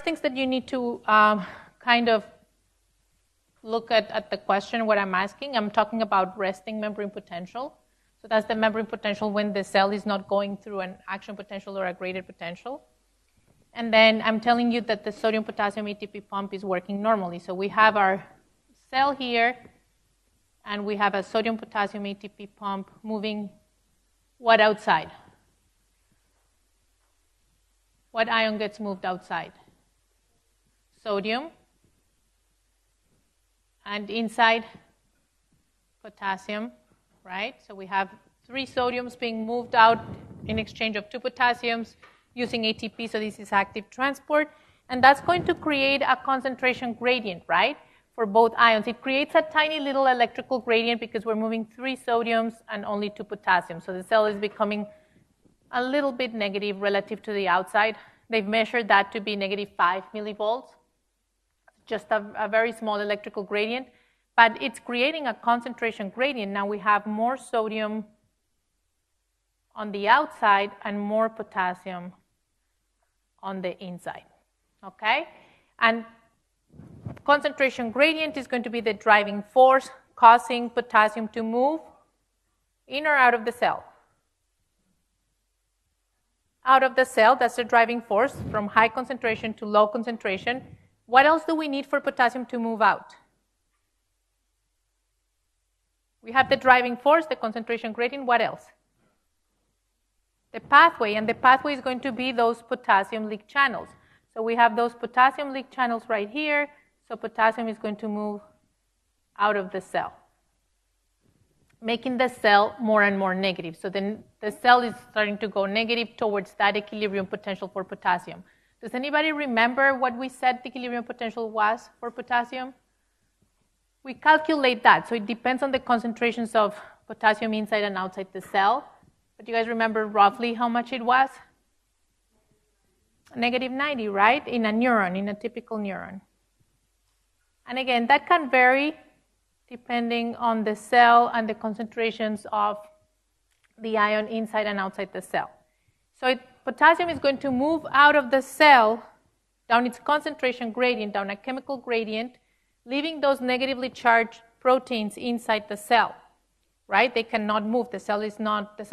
things that you need to kind of look at the question, what I'm asking, I'm talking about resting membrane potential. So that's the membrane potential when the cell is not going through an action potential or a graded potential. And then I'm telling you that the sodium-potassium ATP pump is working normally. So we have our cell here, and we have a sodium-potassium ATP pump moving what outside? What ion gets moved outside? Sodium. And inside, potassium, right? So we have 3 sodiums being moved out in exchange of 2 potassiums using ATP, so this is active transport. And that's going to create a concentration gradient, right, for both ions. It creates a tiny little electrical gradient because we're moving 3 sodiums and only 2 potassiums. So the cell is becoming a little bit negative relative to the outside. They've measured that to be negative 5 millivolts, just a very small electrical gradient. But it's creating a concentration gradient. Now we have more sodium on the outside and more potassium on the inside, okay? And concentration gradient is going to be the driving force causing potassium to move in or out of the cell. Out of the cell, that's the driving force from high concentration to low concentration. What else do we need for potassium to move out? We have the driving force, the concentration gradient. What else? The pathway, and the pathway is going to be those potassium leak channels. So we have those potassium leak channels right here, so potassium is going to move out of the cell, making the cell more and more negative. So then the cell is starting to go negative towards that equilibrium potential for potassium. Does anybody remember what we said the equilibrium potential was for potassium? We calculate that, so it depends on the concentrations of potassium inside and outside the cell. But you guys remember roughly how much it was? Negative 90, right? In a neuron, in a typical neuron. And again, that can vary depending on the cell and the concentrations of the ion inside and outside the cell. So potassium is going to move out of the cell down its concentration gradient, down a chemical gradient, leaving those negatively charged proteins inside the cell. Right? They cannot move. The cell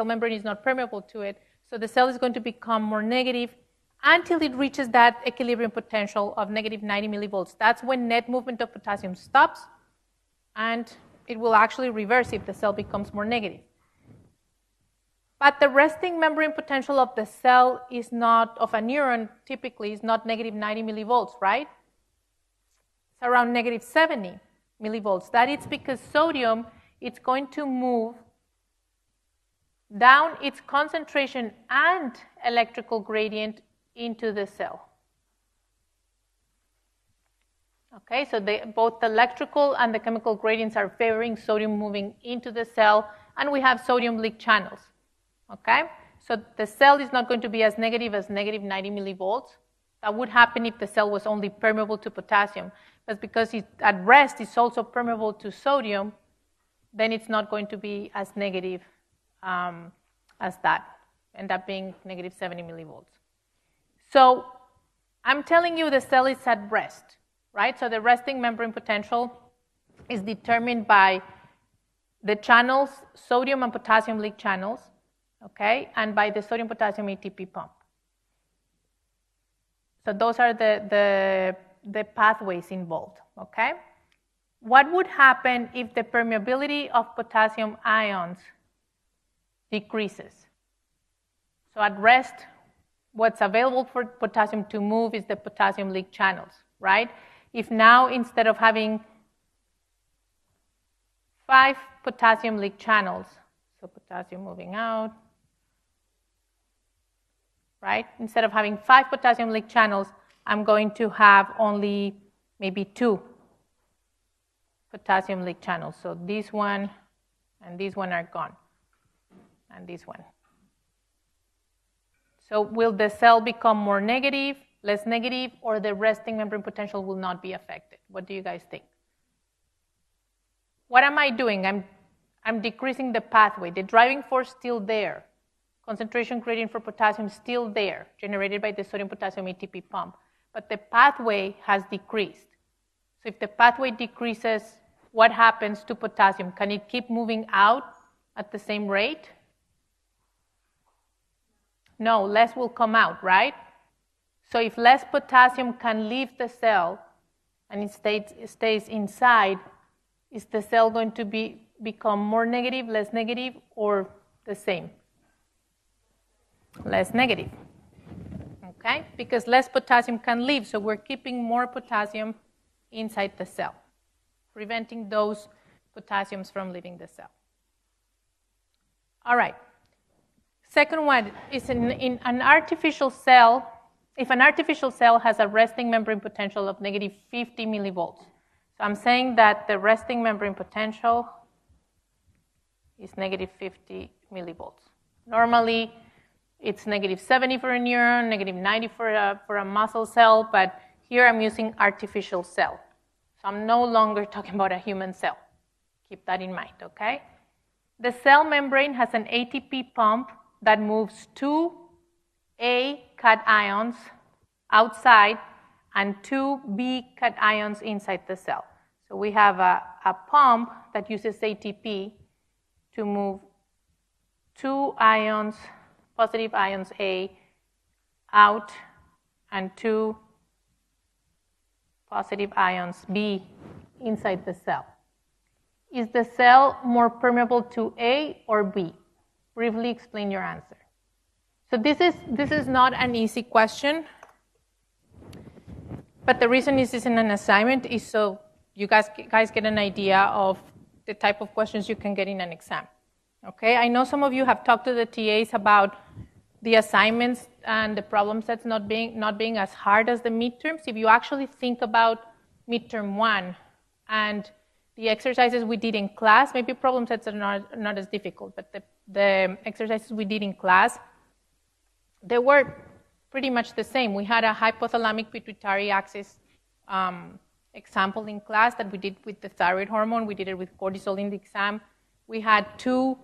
membrane is not permeable to it. So the cell is going to become more negative until it reaches that equilibrium potential of negative 90 millivolts. That's when net movement of potassium stops, and it will actually reverse if the cell becomes more negative. But the resting membrane potential of the cell is not, of a neuron typically, is not negative 90 millivolts, right? It's around negative 70 millivolts. That is because sodium, it's going to move down its concentration and electrical gradient into the cell. Okay, so both the electrical and the chemical gradients are favoring sodium moving into the cell, and we have sodium leak channels. Okay, so the cell is not going to be as negative as negative 90 millivolts. That would happen if the cell was only permeable to potassium. But because at rest it's also permeable to sodium, then it's not going to be as negative as that, end up being negative 70 millivolts. So I'm telling you the cell is at rest, right? So the resting membrane potential is determined by the channels, sodium and potassium leak channels, okay, and by the sodium-potassium ATP pump. So those are the pathways involved, okay? What would happen if the permeability of potassium ions decreases? So at rest, what's available for potassium to move is the potassium leak channels, right? If now instead of having 5 potassium leak channels, so potassium moving out, right? Instead of having 5 potassium leak channels, I'm going to have only maybe 2 potassium leak channels. So this one and this one are gone, and this one. So will the cell become more negative, less negative, or the resting membrane potential will not be affected? What do you guys think? What am I doing? I'm decreasing the pathway. The driving force still there. Concentration gradient for potassium still there, generated by the sodium-potassium ATP pump. but the pathway has decreased. So if the pathway decreases, what happens to potassium? Can it keep moving out at the same rate? No, less will come out, right? So if less potassium can leave the cell and it stays inside, is the cell going to become more negative, less negative, or the same? Less negative, okay? Because less potassium can leave, so we're keeping more potassium inside the cell, preventing those potassiums from leaving the cell. All right. Second one is in an artificial cell. If an artificial cell has a resting membrane potential of negative 50 millivolts, so I'm saying that the resting membrane potential is negative 50 millivolts. Normally, it's negative 70 for a neuron, negative 90 for a muscle cell, but here I'm using artificial cell. So I'm no longer talking about a human cell. Keep that in mind, okay? The cell membrane has an ATP pump that moves 2 A cations outside and 2 B cations inside the cell. So we have a pump that uses ATP to move 2 ions, positive ions A, out, and 2 positive ions B inside the cell. Is the cell more permeable to A or B? Briefly explain your answer. So this is not an easy question, but the reason this is in an assignment is so you guys get an idea of the type of questions you can get in an exam. Okay, I know some of you have talked to the TAs about the assignments and the problem sets not being as hard as the midterms. If you actually think about midterm 1 and the exercises we did in class, maybe problem sets are not as difficult, but the exercises we did in class, they were pretty much the same. We had a hypothalamic pituitary axis example in class that we did with the thyroid hormone. We did it with cortisol in the exam. We had 2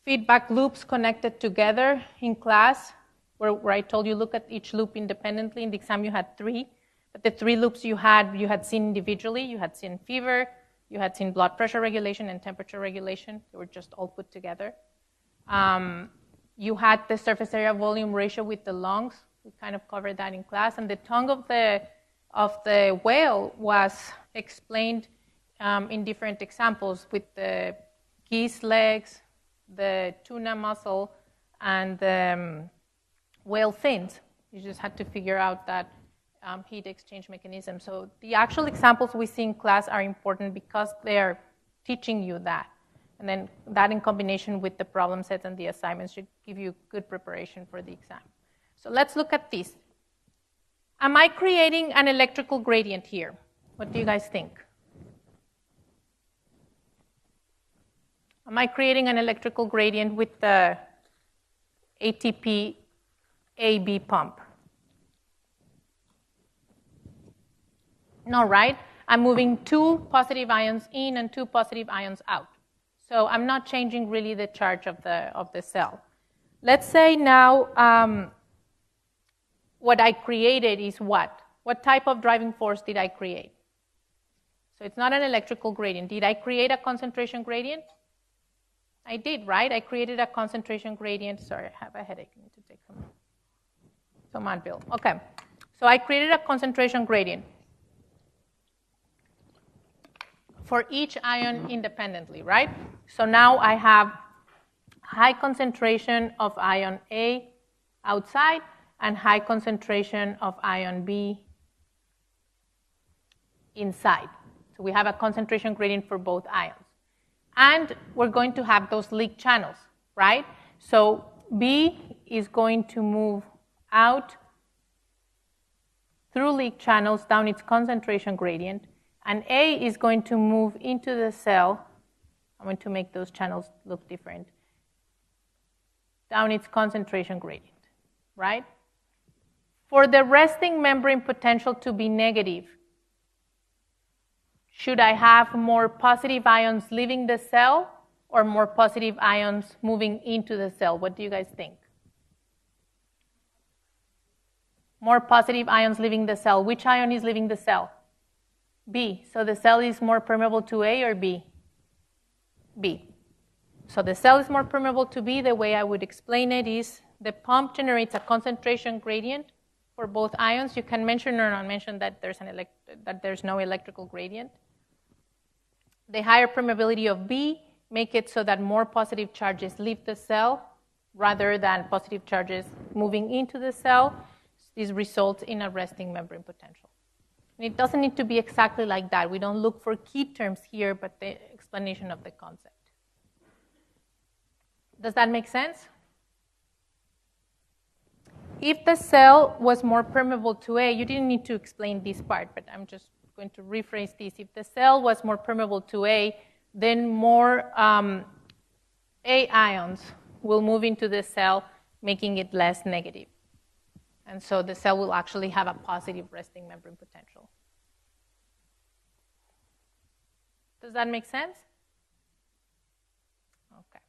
feedback loops connected together in class where I told you look at each loop independently. In the exam you had 3, but the 3 loops you had seen individually. You had seen fever, you had seen blood pressure regulation and temperature regulation. They were just all put together. You had the surface area volume ratio with the lungs. We kind of covered that in class. And the tongue of the whale was explained in different examples with the geese legs, the tuna muscle, and the whale fins. You just had to figure out that heat exchange mechanism. So the actual examples we see in class are important because they're teaching you that. And then that in combination with the problem sets and the assignments should give you good preparation for the exam. So let's look at this. Am I creating an electrical gradient here? What do you guys think? Am I creating an electrical gradient with the ATP AB pump? No, right? I'm moving 2 positive ions in and 2 positive ions out. So I'm not changing really the charge of the cell. Let's say now what I created is what? What type of driving force did I create? So it's not an electrical gradient. Did I create a concentration gradient? I did, right? I created a concentration gradient. Sorry, I have a headache. I need to take some Advil. Okay. So I created a concentration gradient for each ion independently, right? So now I have high concentration of ion A outside and high concentration of ion B inside. So we have a concentration gradient for both ions. And we're going to have those leak channels, right? So B is going to move out through leak channels down its concentration gradient, and A is going to move into the cell. I'm going to make those channels look different. Down its concentration gradient, right? For the resting membrane potential to be negative, should I have more positive ions leaving the cell or more positive ions moving into the cell? What do you guys think? More positive ions leaving the cell. Which ion is leaving the cell? B. So the cell is more permeable to A or B? B. So the cell is more permeable to B. The way I would explain it is the pump generates a concentration gradient for both ions. You can mention or not mention that there's no electrical gradient. The higher permeability of B make it so that more positive charges leave the cell rather than positive charges moving into the cell. This results in a resting membrane potential. And it doesn't need to be exactly like that. We don't look for key terms here, but the explanation of the concept. Does that make sense? If the cell was more permeable to A, you didn't need to explain this part, but I'm just going to rephrase this. If the cell was more permeable to A, then more A ions will move into the cell, making it less negative. And so the cell will actually have a positive resting membrane potential. Does that make sense? Okay.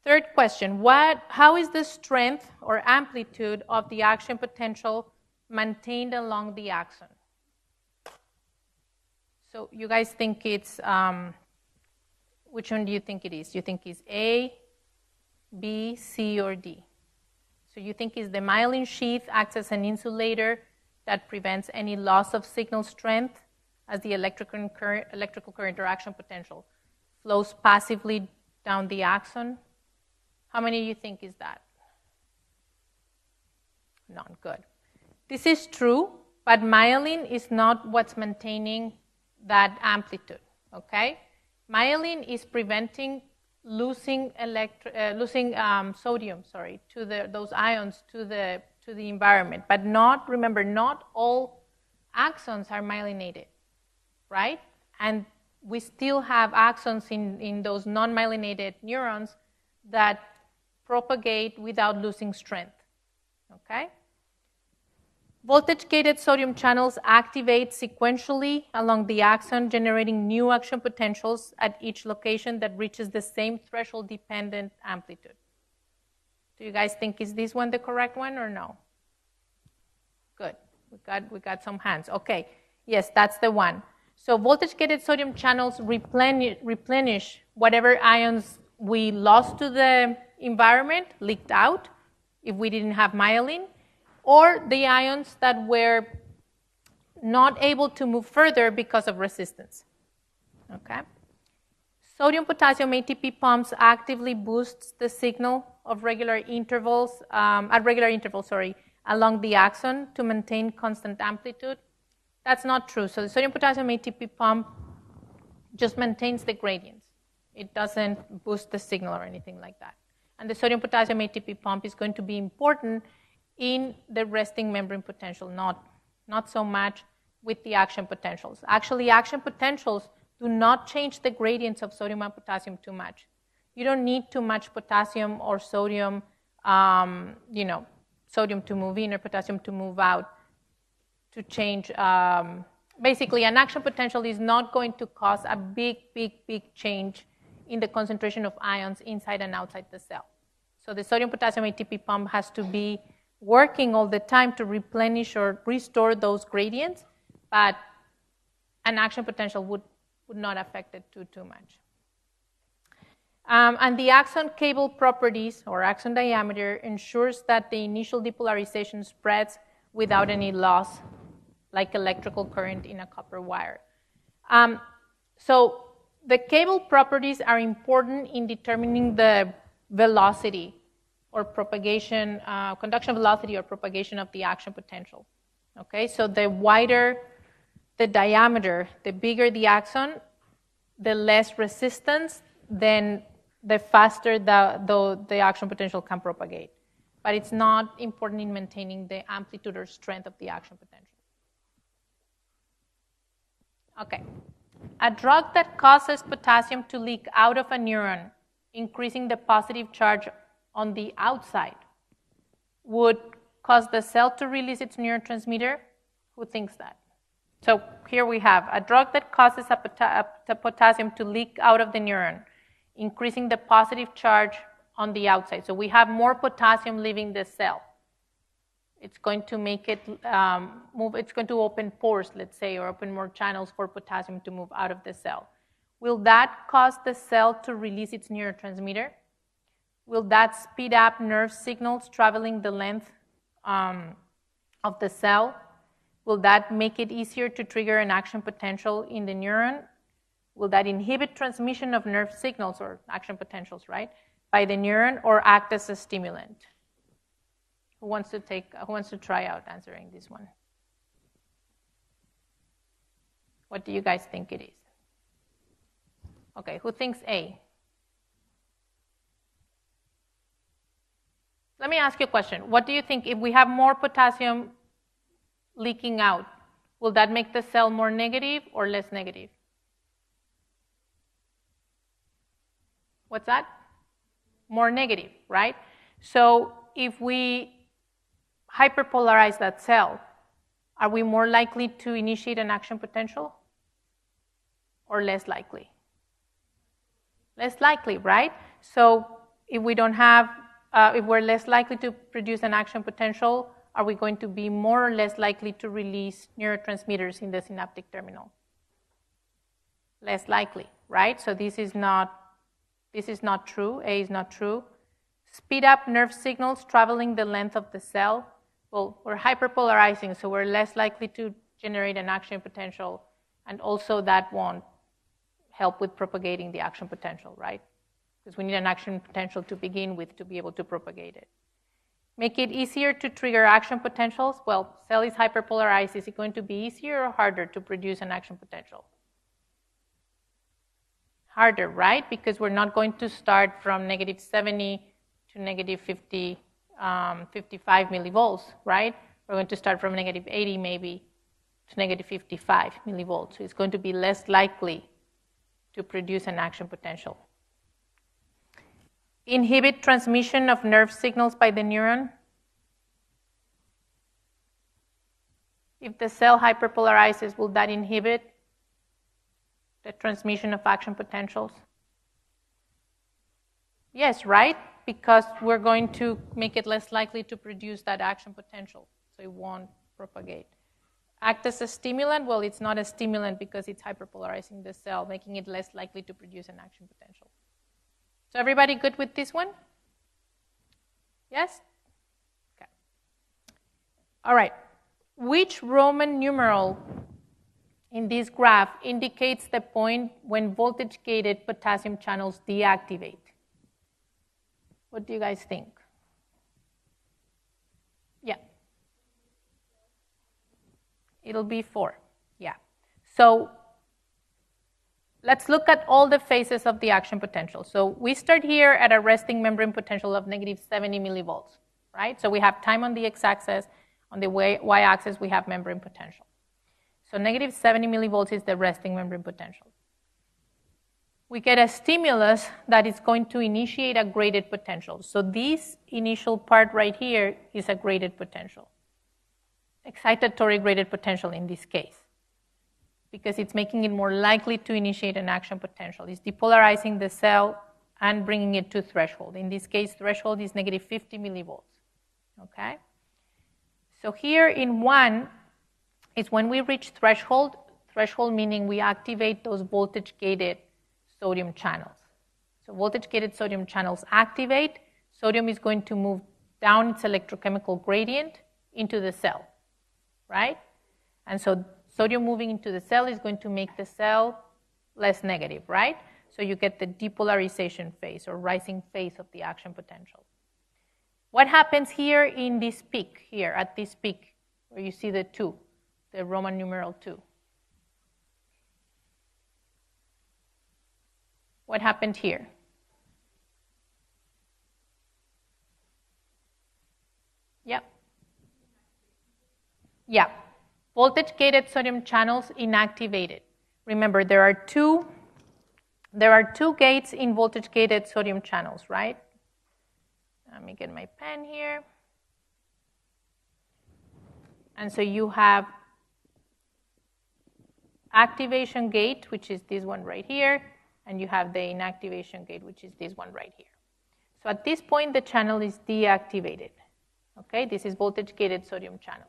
Third question, how is the strength or amplitude of the action potential maintained along the axon? So you guys think it's, which one do you think it is? Do you think it's A, B, C, or D? So you think it's the myelin sheath acts as an insulator that prevents any loss of signal strength as the electrical current or action potential flows passively down the axon? How many of you think is that? None, good. This is true, but myelin is not what's maintaining that amplitude, okay? Myelin is preventing losing sodium, to those ions to the environment, but remember, not all axons are myelinated, right? And we still have axons in those non-myelinated neurons that propagate without losing strength, okay? Voltage-gated sodium channels activate sequentially along the axon, generating new action potentials at each location that reaches the same threshold-dependent amplitude. Do you guys think is this one the correct one or no? Good. We got some hands. Okay. Yes, that's the one. So voltage-gated sodium channels replenish whatever ions we lost to the environment, leaked out, if we didn't have myelin, or the ions that were not able to move further because of resistance. Okay? Sodium-potassium ATP pumps actively boosts the signal of regular intervals, along the axon to maintain constant amplitude. That's not true. So the sodium-potassium ATP pump just maintains the gradients. It doesn't boost the signal or anything like that. And the sodium-potassium ATP pump is going to be important in the resting membrane potential, not so much with the action potentials. Actually, action potentials do not change the gradients of sodium and potassium too much. You don't need too much potassium or sodium, sodium to move in or potassium to move out to change. Basically, an action potential is not going to cause a big change in the concentration of ions inside and outside the cell. So the sodium-potassium ATP pump has to be working all the time to replenish or restore those gradients, but an action potential would not affect it too much. And the axon cable properties or axon diameter ensures that the initial depolarization spreads without any loss, like electrical current in a copper wire. So the cable properties are important in determining the velocity or propagation, conduction velocity or propagation of the action potential. Okay, so the wider the diameter, the bigger the axon, the less resistance, then the faster the action potential can propagate. But it's not important in maintaining the amplitude or strength of the action potential. Okay. A drug that causes potassium to leak out of a neuron, increasing the positive charge on the outside, would cause the cell to release its neurotransmitter? Who thinks that? So here we have a drug that causes a potassium to leak out of the neuron, increasing the positive charge on the outside. So we have more potassium leaving the cell. It's going to make it move, it's going to open pores, let's say, or open more channels for potassium to move out of the cell. Will that cause the cell to release its neurotransmitter? Will that speed up nerve signals traveling the length of the cell? Will that make it easier to trigger an action potential in the neuron? Will that inhibit transmission of nerve signals or action potentials, right, by the neuron, or act as a stimulant? Who wants to try out answering this one? What do you guys think it is? Okay, who thinks A? Let me ask you a question. What do you think if we have more potassium leaking out, will that make the cell more negative or less negative? What's that? More negative, right? So if we hyperpolarize that cell, are we more likely to initiate an action potential or less likely? Less likely, right? So if we don't have, if we're less likely to produce an action potential, are we going to be more or less likely to release neurotransmitters in the synaptic terminal? Less likely, right? So this is not true. A is not true. Speed up nerve signals traveling the length of the cell. Well, we're hyperpolarizing, so we're less likely to generate an action potential, and also that won't help with propagating the action potential, right? Because we need an action potential to begin with to be able to propagate it. Make it easier to trigger action potentials. Well, cell is hyperpolarized. Is it going to be easier or harder to produce an action potential? Harder, right? Because we're not going to start from negative 70 to negative 50, 55 millivolts, right? We're going to start from negative 80 maybe to negative 55 millivolts. So it's going to be less likely to produce an action potential. Inhibit transmission of nerve signals by the neuron. If the cell hyperpolarizes, will that inhibit the transmission of action potentials? Yes, right? Because we're going to make it less likely to produce that action potential, so it won't propagate. Act as a stimulant? Well, it's not a stimulant because it's hyperpolarizing the cell, making it less likely to produce an action potential. So everybody good with this one? Yes? Okay. All right. Which Roman numeral in this graph indicates the point when voltage-gated potassium channels deactivate? What do you guys think? Yeah. It'll be 4. Yeah. So let's look at all the phases of the action potential. So we start here at a resting membrane potential of negative 70 millivolts, right? So we have time on the x-axis. On the y-axis, we have membrane potential. So negative 70 millivolts is the resting membrane potential. We get a stimulus that is going to initiate a graded potential. So this initial part right here is a graded potential. Excitatory graded potential in this case, because it's making it more likely to initiate an action potential. It's depolarizing the cell and bringing it to threshold. In this case, threshold is negative 50 millivolts, okay? So here in 1 is when we reach threshold, threshold meaning we activate those voltage-gated sodium channels. So voltage-gated sodium channels activate. Sodium is going to move down its electrochemical gradient into the cell, right? And so sodium moving into the cell is going to make the cell less negative, right? So you get the depolarization phase or rising phase of the action potential. What happens here in this peak, here at this peak, where you see the 2, the Roman numeral 2? What happened here? Yep. Yeah. Voltage-gated sodium channels inactivated. Remember, there are two gates in voltage-gated sodium channels, right? Let me get my pen here. And so you have activation gate, which is this one right here, and you have the inactivation gate, which is this one right here. So at this point, the channel is deactivated. Okay, this is voltage-gated sodium channel.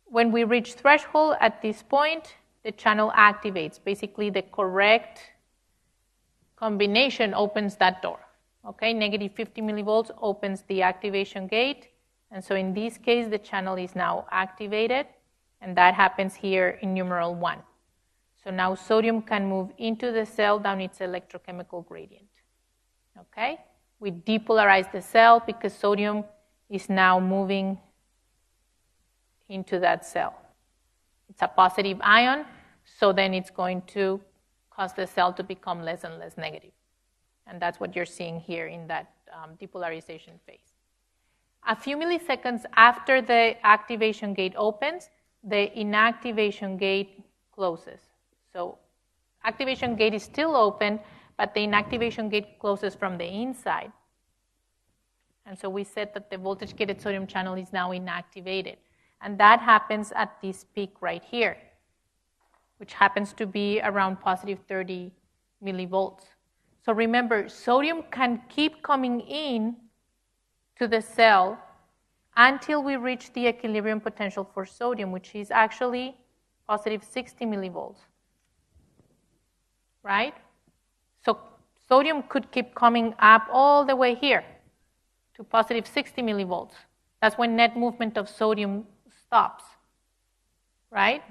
When we reach threshold at this point, the channel activates. Basically, the correct combination opens that door. Okay, negative 50 millivolts opens the activation gate. And so in this case, the channel is now activated. And that happens here in numeral 1. So now sodium can move into the cell down its electrochemical gradient. Okay, we depolarize the cell because sodium is now moving into that cell. It's a positive ion, so then it's going to cause the cell to become less and less negative. And that's what you're seeing here in that depolarization phase. A few milliseconds after the activation gate opens, the inactivation gate closes. So activation gate is still open, but the inactivation gate closes from the inside. And so we said that the voltage-gated sodium channel is now inactivated. And that happens at this peak right here, which happens to be around positive 30 millivolts. So remember, sodium can keep coming in to the cell until we reach the equilibrium potential for sodium, which is actually positive 60 millivolts, right? So sodium could keep coming up all the way here to positive 60 millivolts. That's when net movement of sodium stops, right?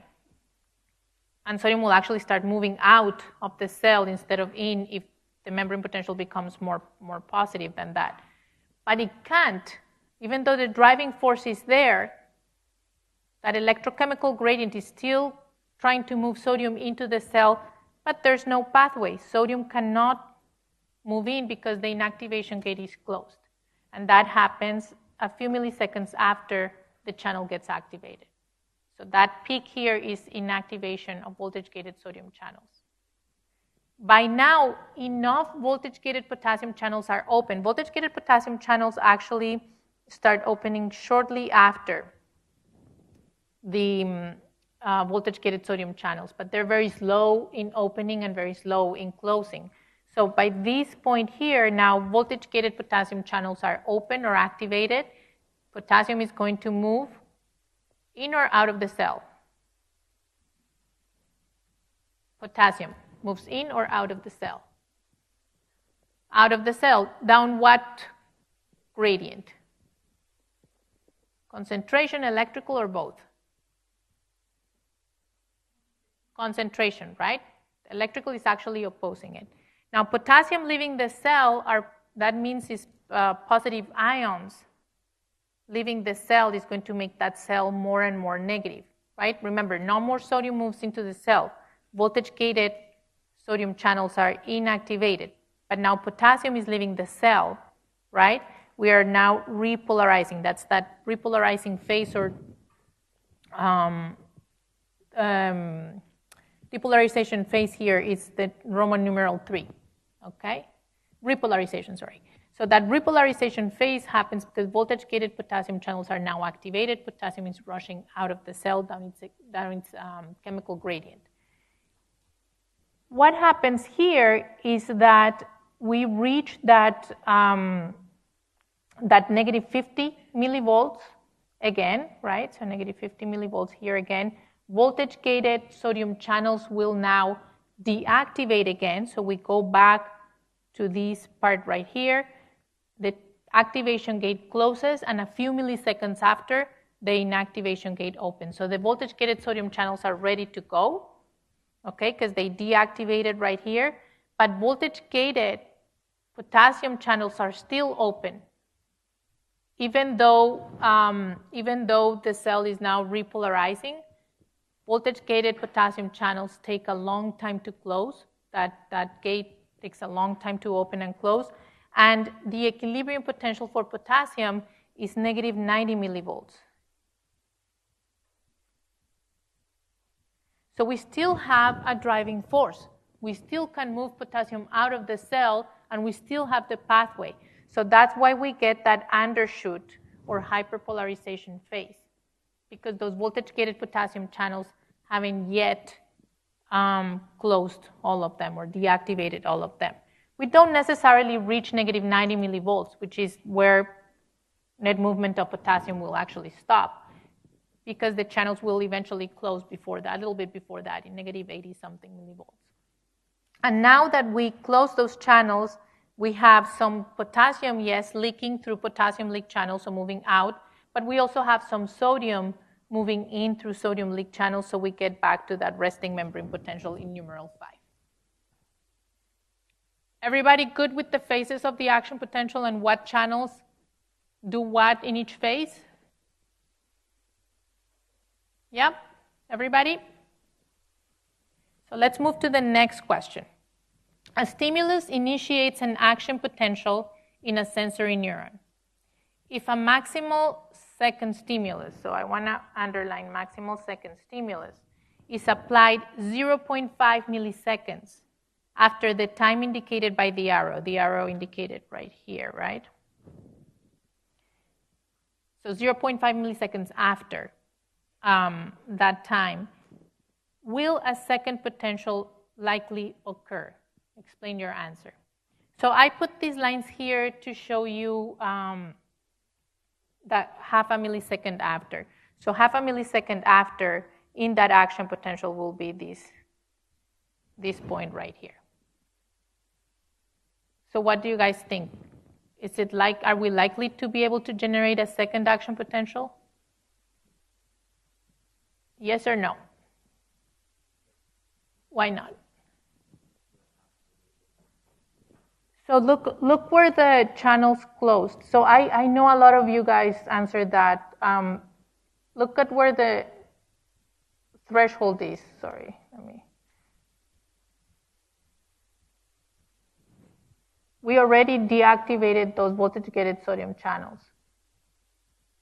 And sodium will actually start moving out of the cell instead of in if the membrane potential becomes more positive than that. But it can't. Even though the driving force is there, that electrochemical gradient is still trying to move sodium into the cell, but there's no pathway. Sodium cannot move in because the inactivation gate is closed. And that happens a few milliseconds after the channel gets activated. So that peak here is inactivation of voltage-gated sodium channels. By now, enough voltage-gated potassium channels are open. Voltage-gated potassium channels actually start opening shortly after the voltage-gated sodium channels, but they're very slow in opening and very slow in closing. So by this point here, now voltage-gated potassium channels are open or activated. Potassium is going to move in or out of the cell. Potassium moves in or out of the cell. Out of the cell, down what gradient? Concentration, electrical, or both? Concentration, right? Electrical is actually opposing it. Now, potassium leaving the cell, that means is positive ions leaving the cell is going to make that cell more and more negative, right? Remember, no more sodium moves into the cell. Voltage-gated sodium channels are inactivated. But now potassium is leaving the cell, right? We are now repolarizing. That's that repolarizing phase or depolarization phase here is the Roman numeral 3, okay? Repolarization, sorry. So that repolarization phase happens because voltage-gated potassium channels are now activated. Potassium is rushing out of the cell down its chemical gradient. What happens here is that we reach that negative 50 millivolts again, right? So negative 50 millivolts here again. Voltage-gated sodium channels will now deactivate again. So we go back to this part right here. The activation gate closes, and a few milliseconds after, the inactivation gate opens. So the voltage-gated sodium channels are ready to go, okay, because they deactivated right here. But voltage-gated potassium channels are still open, even though the cell is now repolarizing. Voltage-gated potassium channels take a long time to close. That gate takes a long time to open and close. And the equilibrium potential for potassium is negative 90 millivolts. So we still have a driving force. We still can move potassium out of the cell, and we still have the pathway. So that's why we get that undershoot or hyperpolarization phase, because those voltage-gated potassium channels haven't yet closed all of them or deactivated all of them. We don't necessarily reach negative 90 millivolts, which is where net movement of potassium will actually stop because the channels will eventually close before that, a little bit before that, in negative 80 something millivolts. And now that we close those channels, we have some potassium, yes, leaking through potassium leak channels, so moving out, but we also have some sodium moving in through sodium leak channels, so we get back to that resting membrane potential in numeral 5. Everybody good with the phases of the action potential and what channels do what in each phase? Yep, everybody? So let's move to the next question. A stimulus initiates an action potential in a sensory neuron. If a maximal second stimulus, so I want to underline maximal second stimulus, is applied 0.5 milliseconds after the time indicated by the arrow indicated right here, right? So 0.5 milliseconds after that time, will a second potential likely occur? Explain your answer. So I put these lines here to show you that half a millisecond after. So half a millisecond after in that action potential will be this point right here. So what do you guys think? Are we likely to be able to generate a second action potential? Yes or no? Why not? So look where the channels closed. So I know a lot of you guys answered that. Look at where the threshold is. Sorry, we already deactivated those voltage-gated sodium channels.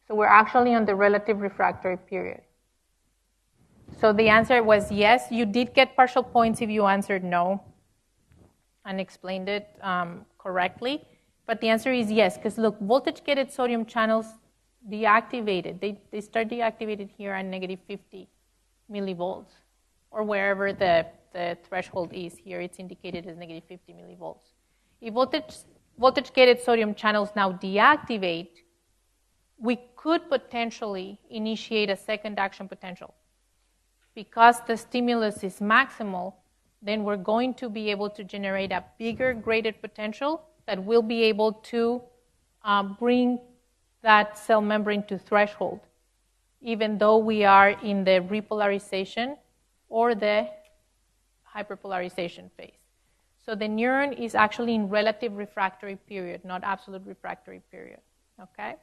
So we're actually on the relative refractory period. So the answer was yes. You did get partial points if you answered no and explained it correctly. But the answer is yes, because look, voltage-gated sodium channels deactivated. They start deactivated here at negative 50 millivolts, or wherever the threshold is. Here it's indicated as negative 50 millivolts. If voltage-gated sodium channels now deactivate, we could potentially initiate a second action potential. Because the stimulus is maximal, then we're going to be able to generate a bigger graded potential that will be able to bring that cell membrane to threshold, even though we are in the repolarization or the hyperpolarization phase. So the neuron is actually in relative refractory period, not absolute refractory period, okay?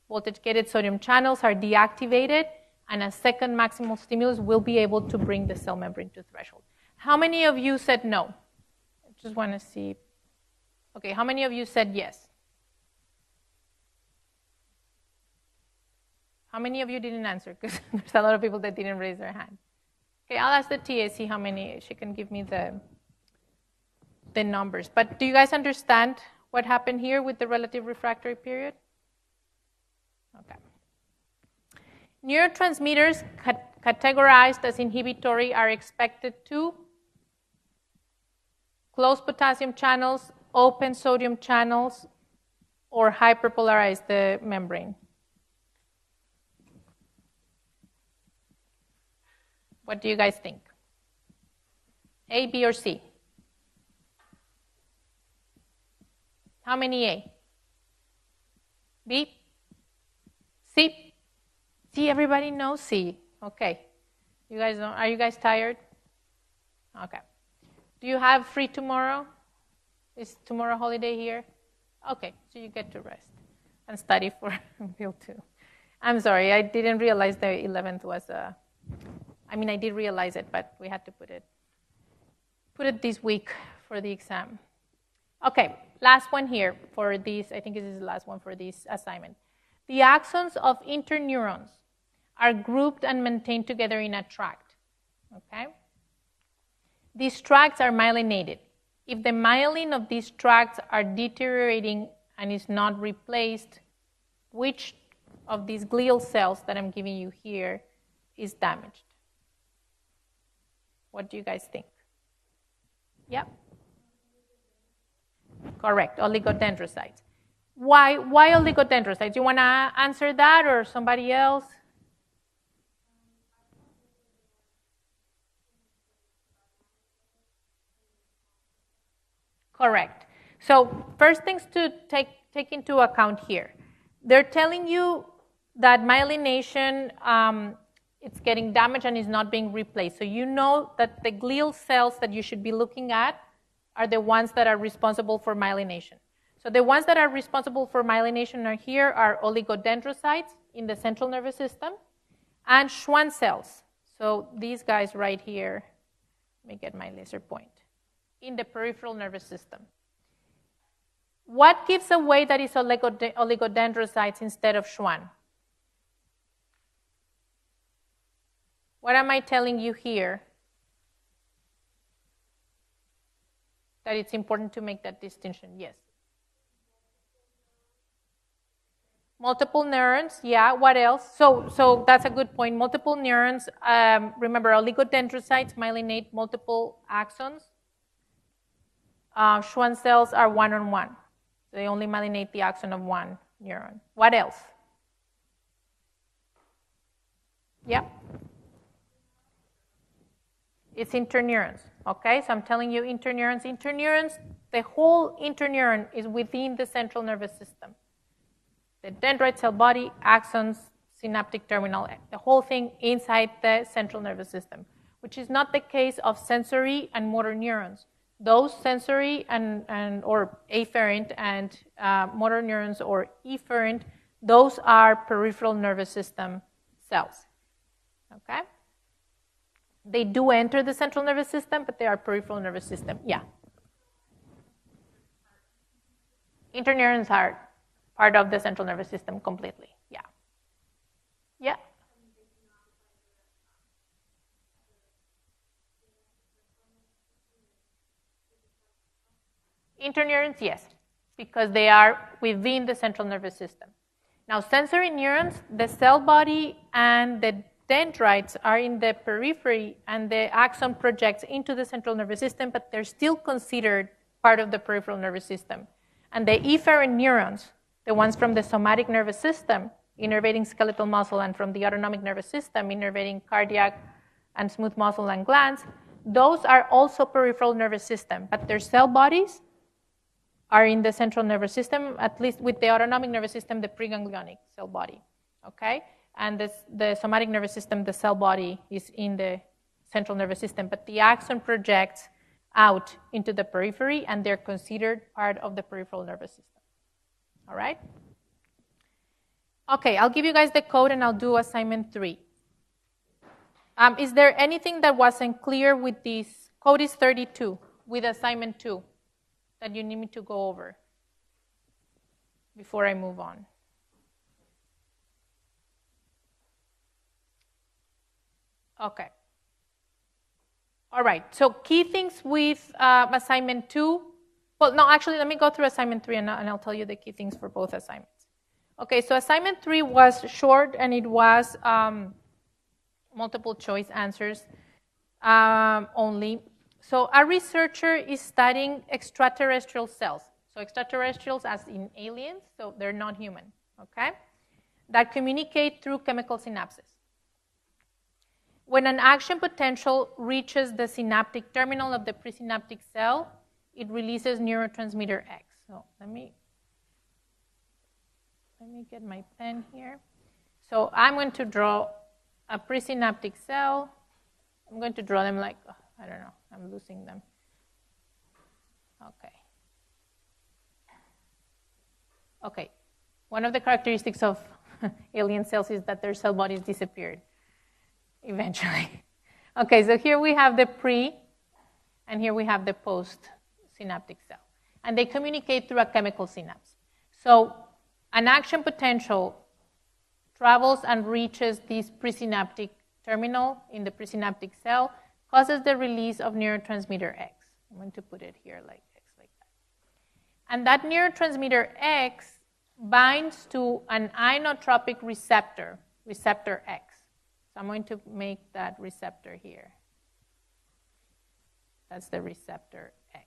Voltage-gated sodium channels are deactivated, and a second maximal stimulus will be able to bring the cell membrane to threshold. How many of you said no? I just want to see. Okay, how many of you said yes? How many of you didn't answer? Because there's a lot of people that didn't raise their hand. Okay, I'll ask the TA, see how many, she can give me the numbers. But do you guys understand what happened here with the relative refractory period? Okay. Neurotransmitters categorized as inhibitory are expected to close potassium channels, open sodium channels, or hyperpolarize the membrane. What do you guys think? A, B, or C? How many A? B? C? C, everybody knows C. Okay. You guys don't, are you guys tired? Okay. Do you have free tomorrow? Is tomorrow holiday here? Okay, so you get to rest and study for Bill 2. I'm sorry, I didn't realize the 11th was I did realize it, but we had to put it this week for the exam. Okay, last one here for this. I think this is the last one for this assignment. The axons of interneurons are grouped and maintained together in a tract. Okay? These tracts are myelinated. If the myelin of these tracts are deteriorating and is not replaced, which of these glial cells that I'm giving you here is damaged? What do you guys think? Yeah? Correct, oligodendrocytes. Why oligodendrocytes? You want to answer that or somebody else? Correct. So first things to take into account here. They're telling you that myelination, it's getting damaged and is not being replaced. So you know that the glial cells that you should be looking at are the ones that are responsible for myelination. So the ones that are responsible for myelination are here are oligodendrocytes in the central nervous system and Schwann cells. So these guys right here, let me get my laser point, in the peripheral nervous system. What gives away that it's oligodendrocytes instead of Schwann? What am I telling you here? That it's important to make that distinction. Yes. Multiple neurons, yeah, what else? So that's a good point. Multiple neurons, remember oligodendrocytes myelinate multiple axons. Schwann cells are one-on-one. So they only myelinate the axon of one neuron. What else? Yeah. It's interneurons, okay? So I'm telling you interneurons. Interneurons, the whole interneuron is within the central nervous system. The dendrite cell body, axons, synaptic terminal, the whole thing inside the central nervous system, which is not the case of sensory and motor neurons. Those sensory and or afferent and motor neurons or efferent, those are peripheral nervous system cells, okay? They do enter the central nervous system, but they are peripheral nervous system, yeah. Interneurons are part of the central nervous system completely, yeah. Yeah. Interneurons, yes, because they are within the central nervous system. Now, sensory neurons, the cell body and the dendrites are in the periphery, and the axon projects into the central nervous system, but they're still considered part of the peripheral nervous system. And the efferent neurons, the ones from the somatic nervous system, innervating skeletal muscle, and from the autonomic nervous system, innervating cardiac and smooth muscle and glands, those are also peripheral nervous system, but their cell bodies are in the central nervous system, at least with the autonomic nervous system, the preganglionic cell body, okay? And the somatic nervous system, the cell body is in the central nervous system, but the axon projects out into the periphery, and they're considered part of the peripheral nervous system, all right? Okay, I'll give you guys the code, and I'll do assignment 3. Is there anything that wasn't clear with this? Code is 32 with assignment 2. That you need me to go over before I move on. Okay. All right, so key things with assignment 2. Well, no, actually, let me go through assignment 3 and I'll tell you the key things for both assignments. Okay, so assignment 3 was short and it was multiple choice answers only. So a researcher is studying extraterrestrial cells. So extraterrestrials as in aliens, so they're not human, okay? That communicate through chemical synapses. When an action potential reaches the synaptic terminal of the presynaptic cell, it releases neurotransmitter X. So let me get my pen here. So I'm going to draw a presynaptic cell. I'm going to draw them like, I don't know, I'm losing them. Okay. Okay. One of the characteristics of alien cells is that their cell bodies disappeared eventually. Okay, so here we have the pre, and here we have the post-synaptic cell. And they communicate through a chemical synapse. So an action potential travels and reaches this presynaptic terminal in the presynaptic cell, causes the release of neurotransmitter X. I'm going to put it here like X, like that. And that neurotransmitter X binds to an inotropic receptor, receptor X. So I'm going to make that receptor here. That's the receptor X,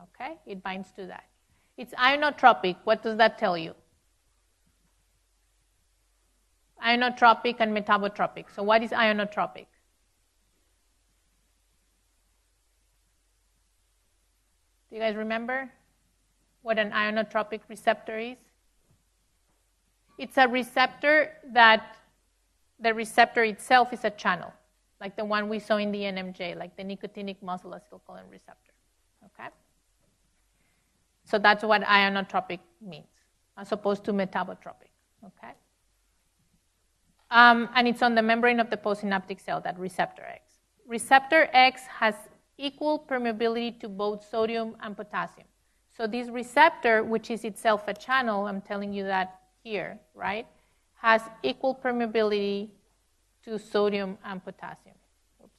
okay? It binds to that. It's ionotropic. What does that tell you? Ionotropic and metabotropic. So what is ionotropic? Do you guys remember what an ionotropic receptor is? It's a receptor that the receptor itself is a channel, like the one we saw in the NMJ, like the nicotinic muscle acetylcholine receptor. Okay? So that's what ionotropic means, as opposed to metabotropic. Okay? And it's on the membrane of the postsynaptic cell, that receptor X. Receptor X has equal permeability to both sodium and potassium. So this receptor, which is itself a channel, I'm telling you that here, right, has equal permeability to sodium and potassium. Oops.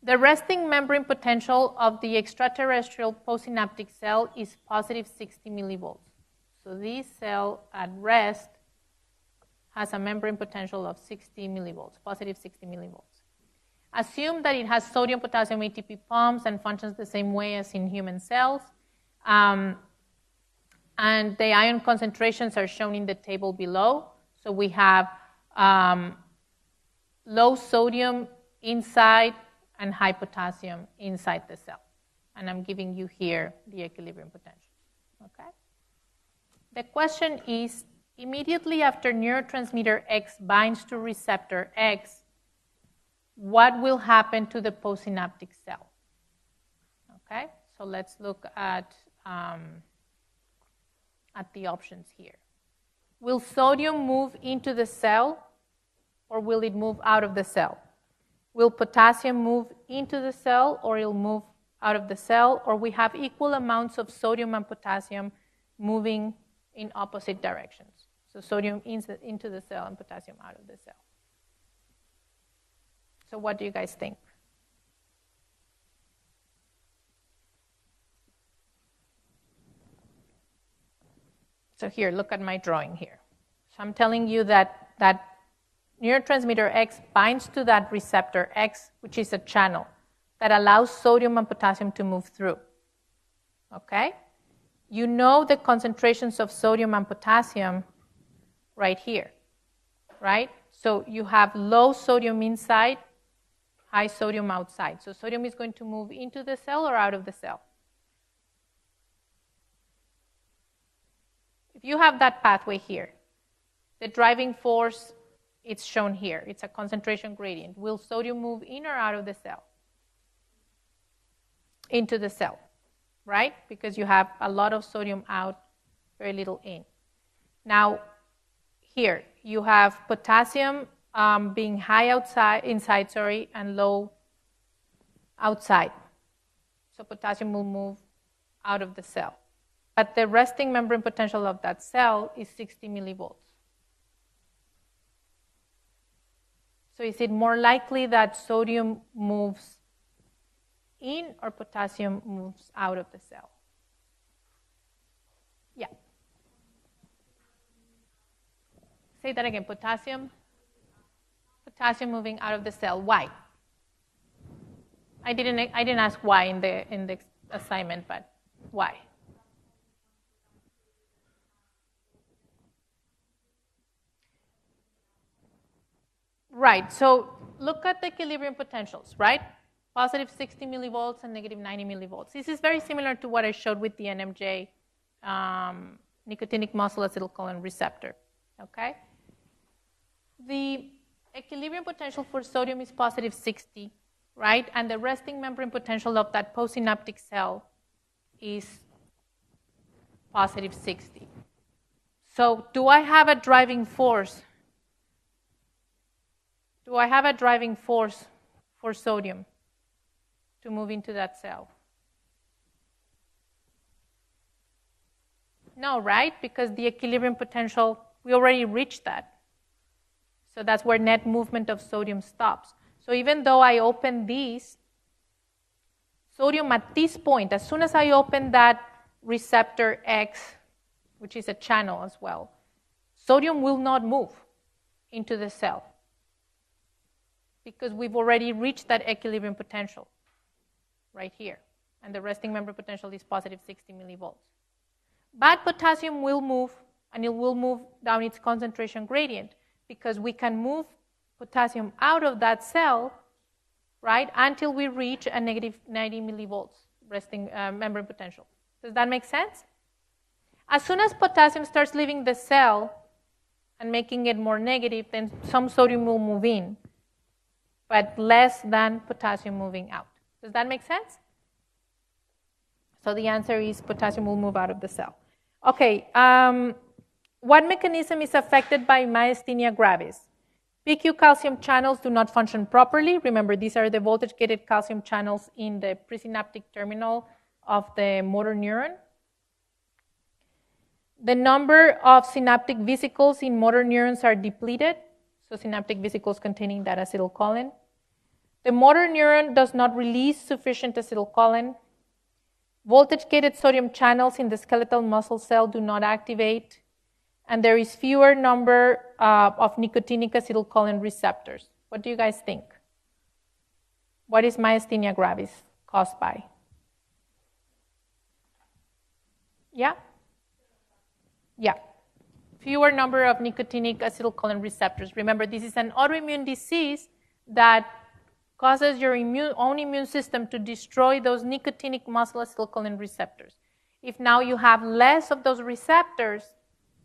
The resting membrane potential of the extraterrestrial postsynaptic cell is positive 60 millivolts. So this cell at rest has a membrane potential of 60 millivolts, positive 60 millivolts. Assume that it has sodium, potassium, ATP pumps and functions the same way as in human cells. And the ion concentrations are shown in the table below. So we have low sodium inside and high potassium inside the cell. And I'm giving you here the equilibrium potentials. Okay? The question is, immediately after neurotransmitter X binds to receptor X, what will happen to the postsynaptic cell? Okay, so let's look at the options here. Will sodium move into the cell, or will it move out of the cell? Will potassium move into the cell, or it'll move out of the cell, or we have equal amounts of sodium and potassium moving in opposite directions? So sodium into the cell and potassium out of the cell. So what do you guys think? So here, look at my drawing here. So I'm telling you that neurotransmitter X binds to that receptor X, which is a channel that allows sodium and potassium to move through. Okay? You know the concentrations of sodium and potassium right here, right? So you have low sodium inside, high sodium outside. So sodium is going to move into the cell or out of the cell. If you have that pathway here, the driving force, it's shown here. It's a concentration gradient. Will sodium move in or out of the cell? Into the cell, right? Because you have a lot of sodium out, very little in. Now, here, you have potassium being high inside, and low outside. So potassium will move out of the cell. But the resting membrane potential of that cell is 60 millivolts. So is it more likely that sodium moves in or potassium moves out of the cell? Yeah. Say that again. Potassium moving out of the cell. Why? I didn't ask why in the assignment, but why? Right. So look at the equilibrium potentials, right? Positive 60 millivolts and negative 90 millivolts. This is very similar to what I showed with the NMJ nicotinic muscle acetylcholine receptor. Okay. The equilibrium potential for sodium is positive 60, right? And the resting membrane potential of that postsynaptic cell is positive 60. So do I have a driving force? Do I have a driving force for sodium to move into that cell? No, right? Because the equilibrium potential, we already reached that. So that's where net movement of sodium stops. So even though I open these, sodium at this point, as soon as I open that receptor X, which is a channel as well, sodium will not move into the cell because we've already reached that equilibrium potential right here. and the resting membrane potential is positive 60 millivolts. But potassium will move, and it will move down its concentration gradient, because we can move potassium out of that cell, right, until we reach a negative 90 millivolts resting membrane potential. Does that make sense? As soon as potassium starts leaving the cell and making it more negative, then some sodium will move in, but less than potassium moving out. Does that make sense? So the answer is potassium will move out of the cell. Okay, what mechanism is affected by myasthenia gravis? PQ calcium channels do not function properly. Remember, these are the voltage-gated calcium channels in the presynaptic terminal of the motor neuron. The number of synaptic vesicles in motor neurons are depleted, so synaptic vesicles containing that acetylcholine. The motor neuron does not release sufficient acetylcholine. Voltage-gated sodium channels in the skeletal muscle cell do not activate, and there is fewer number of nicotinic acetylcholine receptors. What do you guys think? What is myasthenia gravis caused by? Yeah? Yeah. Fewer number of nicotinic acetylcholine receptors. Remember, this is an autoimmune disease that causes your own immune system to destroy those nicotinic muscle acetylcholine receptors. If now you have less of those receptors,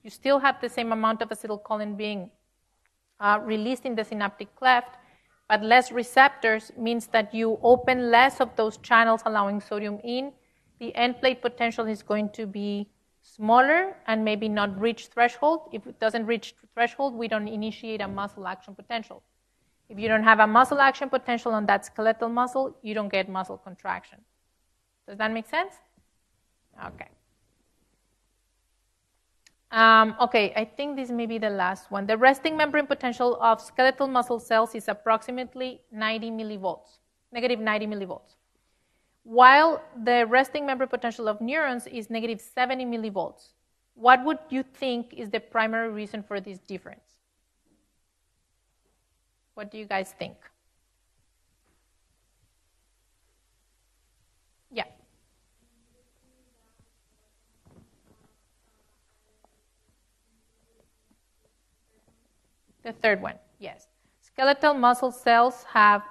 you still have the same amount of acetylcholine being released in the synaptic cleft, but less receptors means that you open less of those channels allowing sodium in. The end plate potential is going to be smaller and maybe not reach threshold. If it doesn't reach threshold, we don't initiate a muscle action potential. If you don't have a muscle action potential on that skeletal muscle, you don't get muscle contraction. Does that make sense? Okay. Okay, I think this may be the last one. The resting membrane potential of skeletal muscle cells is approximately 90 millivolts, negative 90 millivolts, while the resting membrane potential of neurons is negative 70 millivolts. What would you think is the primary reason for this difference? What do you guys think? Yeah. The third one, yes. Skeletal muscle cells have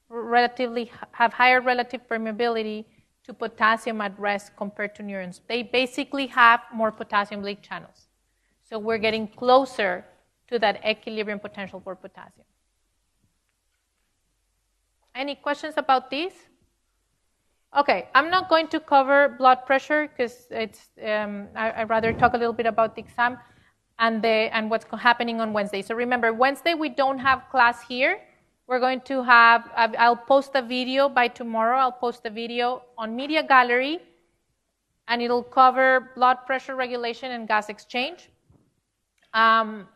higher relative permeability to potassium at rest compared to neurons. They basically have more potassium leak channels. So we're getting closer to that equilibrium potential for potassium. Any questions about this? Okay, I'm not going to cover blood pressure because it's. I'd rather talk a little bit about the exam and what's happening on Wednesday. So remember, Wednesday we don't have class here. We're going to have. I'll post a video by tomorrow. I'll post a video on Media Gallery, and it'll cover blood pressure regulation and gas exchange. But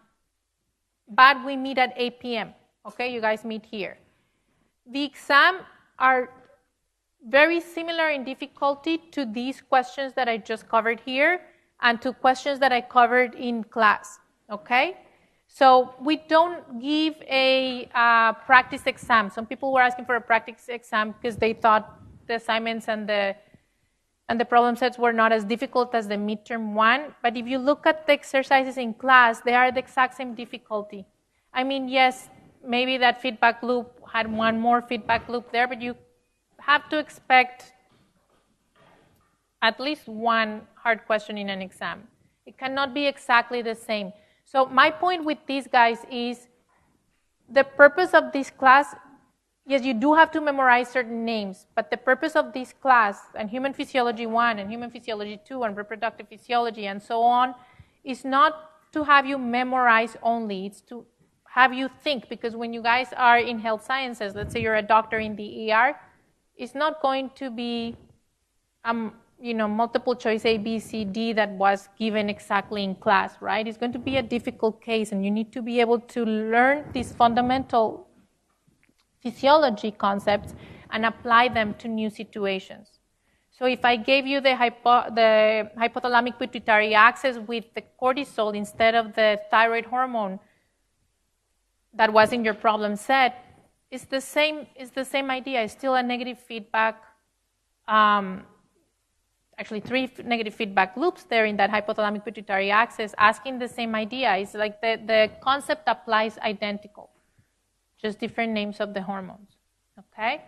we meet at 8 p.m. Okay, you guys meet here. The exam are very similar in difficulty to these questions that I just covered here and to questions that I covered in class, okay? So we don't give a practice exam. Some people were asking for a practice exam because they thought the assignments and the problem sets were not as difficult as the midterm one. But if you look at the exercises in class, they are the exact same difficulty. I mean, yes, maybe that feedback loop had one more feedback loop there, but you have to expect at least one hard question in an exam. It cannot be exactly the same. So my point with these guys is the purpose of this class, yes, you do have to memorize certain names, but the purpose of this class, and Human Physiology 1 and Human Physiology 2 and Reproductive Physiology and so on, is not to have you memorize only. It's to have you think, because when you guys are in health sciences, let's say you're a doctor in the ER, it's not going to be multiple choice A, B, C, D that was given exactly in class, right? It's going to be a difficult case, and you need to be able to learn these fundamental physiology concepts and apply them to new situations. So if I gave you the hypothalamic pituitary axis with the cortisol instead of the thyroid hormone that was in your problem set, it's the same idea. It's still a negative feedback actually 3 negative feedback loops there in that hypothalamic pituitary axis asking the same idea. It's like the concept applies identical, just different names of the hormones, okay?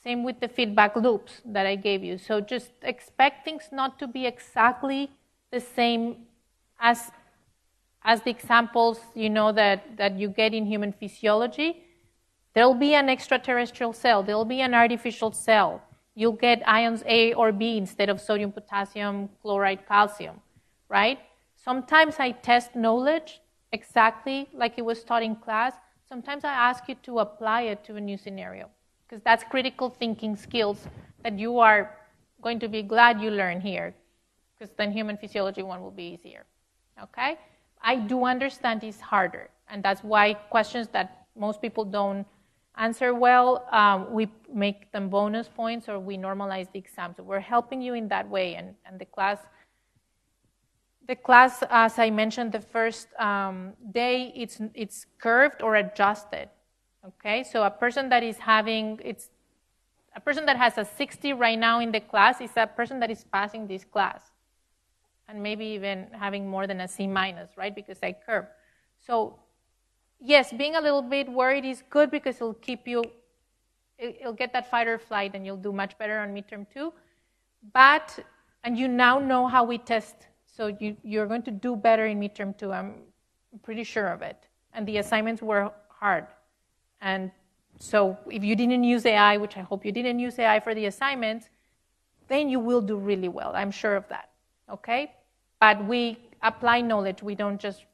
Same with the feedback loops that I gave you. So just expect things not to be exactly the same as the examples, that you get in human physiology. There'll be an extraterrestrial cell. There'll be an artificial cell. You'll get ions A or B instead of sodium, potassium, chloride, calcium, right? Sometimes I test knowledge exactly like it was taught in class. Sometimes I ask you to apply it to a new scenario, because that's critical thinking skills that you are going to be glad you learn here, because then human physiology one will be easier, okay? I do understand it's harder, and that's why questions that most people don't answer well, we make them bonus points or we normalize the exam. So we're helping you in that way, and the class, as I mentioned the first day, it's curved or adjusted. Okay, so a person that has a 60 right now in the class is a person that is passing this class, and maybe even having more than a C minus, right? Because I curve. So yes, being a little bit worried is good, because it'll get that fight or flight, and you'll do much better on midterm 2. And you now know how we test, so you're going to do better in midterm 2. I'm pretty sure of it. And the assignments were hard. And so if you didn't use AI, which I hope you didn't use AI for the assignments, then you will do really well. I'm sure of that, okay? But we apply knowledge. We don't just,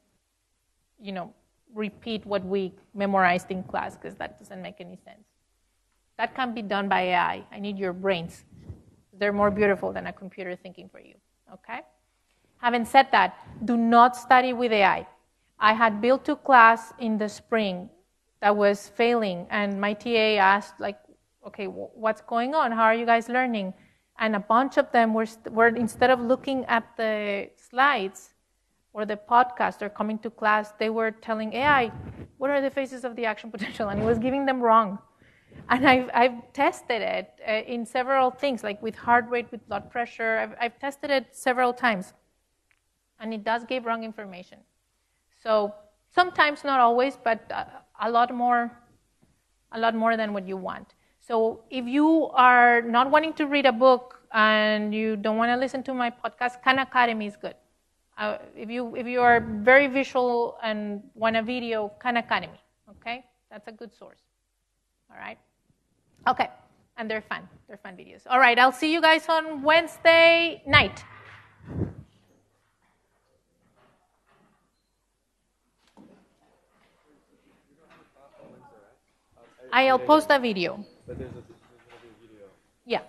repeat what we memorized in class, because that doesn't make any sense. That can be done by AI. I need your brains. They're more beautiful than a computer thinking for you, okay? Having said that, do not study with AI. I had built a class in the spring that was failing, and my TA asked, okay, what's going on? How are you guys learning? And a bunch of them were instead of looking at the slides or the podcast or coming to class, they were telling AI, what are the phases of the action potential? And it was giving them wrong. And I've tested it in several things, like with heart rate, with blood pressure. I've tested it several times. And it does give wrong information. So sometimes, not always, but a lot more than what you want. So if you are not wanting to read a book and you don't want to listen to my podcast, Khan Academy is good. If you are very visual and want a video, Khan Academy, okay? That's a good source, all right? Okay, and they're fun videos. All right, I'll see you guys on Wednesday night. I'll post a video. But there's a video. Yeah.